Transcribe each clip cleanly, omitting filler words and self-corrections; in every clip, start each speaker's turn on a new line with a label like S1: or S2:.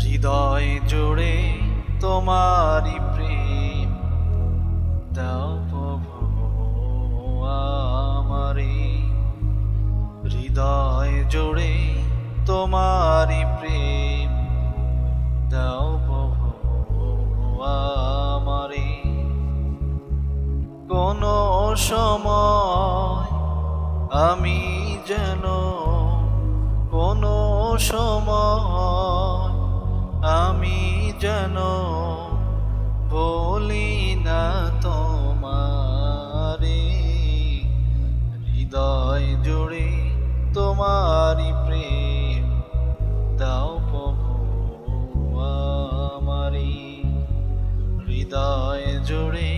S1: হৃদয় জুড়ে তোমারি প্রেম দাও প্রভু আমারে। হৃদয় জুড়ে তোমারি প্রেম দাও প্রভু আমারে। কোনো সময় আমি যেন কোনো সময় আমি যেন বলি না তোমারে। হৃদয় জুড়ে তোমারি প্রেম দাও প্রভু আমারে। হৃদয় জুড়ে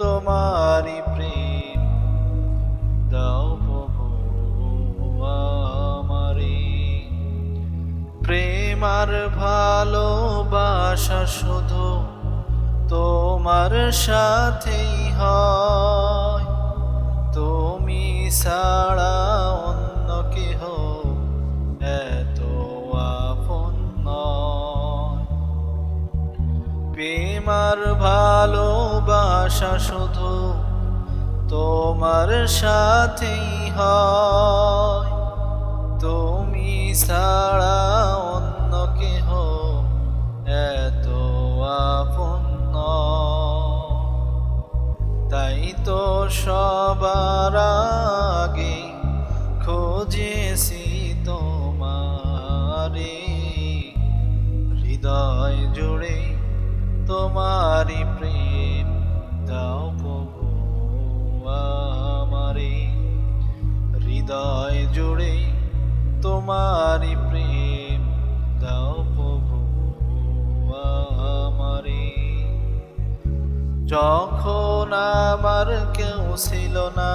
S1: তোমারি প্রেম দাও প্রভু আমারে। প্রেম আর ভালোবাসা শুধু তোমার সাথেই হয়, তুমি ছাড়া অন্য কেহ এত আপন নয়। প্রেম আর ভালোবাসা শুধু তোমার সাথেই হয়, তুমি ছাড়া অন্য কেহ এত আপন নয়। তাই তো সবার আগে খুঁজেছি তোমারে। হৃদয় জুড়ে তোমারি প্রেম দাও প্রভু আমারে। হৃদয় জুড়ে তোমারি প্রেম দাও প্রভু আমারে। যখন আমার কেউ ছিল না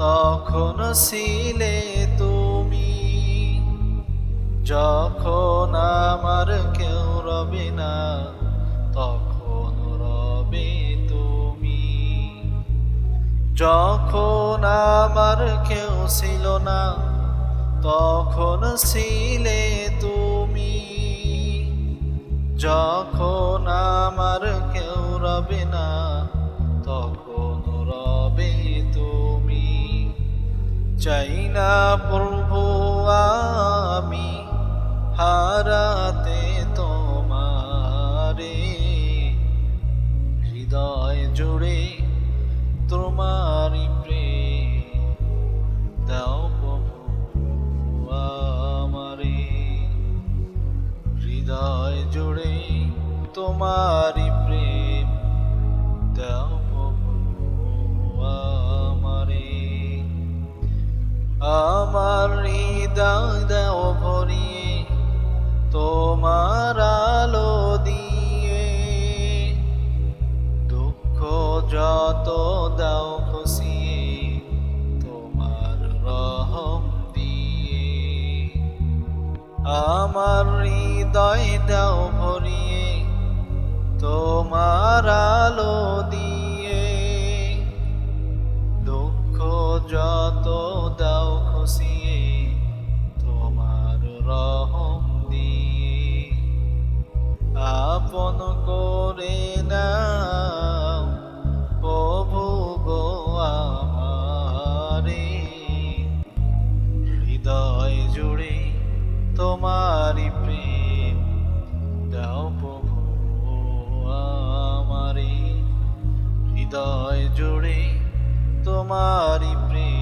S1: তখন ছিলে তুমি, যখন আমার কেউ রবে না তখন রবে তুমি। যখন আমার কেউ ছিল না তখন ছিলে তুমি, যখন আমার কেউ রবে না তখন রবে তুমি। চাই না প্রভু আমি হারাতে তোমারে। হৃদয় জুড়ে তোমারি প্রেম দাও প্রভু আমারে। হৃদয় জুড়ে তোমারি প্রেম দাও প্রভু আমারে। আমার হৃদয় দাও ভরিয়ে তোমার আলো দিয়ে, দুঃখ যত দাও খুশিয়ে তোমার রহম দিয়ে। আমার হৃদয় দাও ভরিয়ে তোমার আলো দিয়ে, দুঃখ যত দাও খুশিয়ে তোমার রহম দিয়ে। আপন করে নাও প্রভু গো আমারে। হৃদয় জুড়ে তোমারি প্রেম দাও প্রভু আমারে। হৃদয় জুড়ে তোমারি প্রেম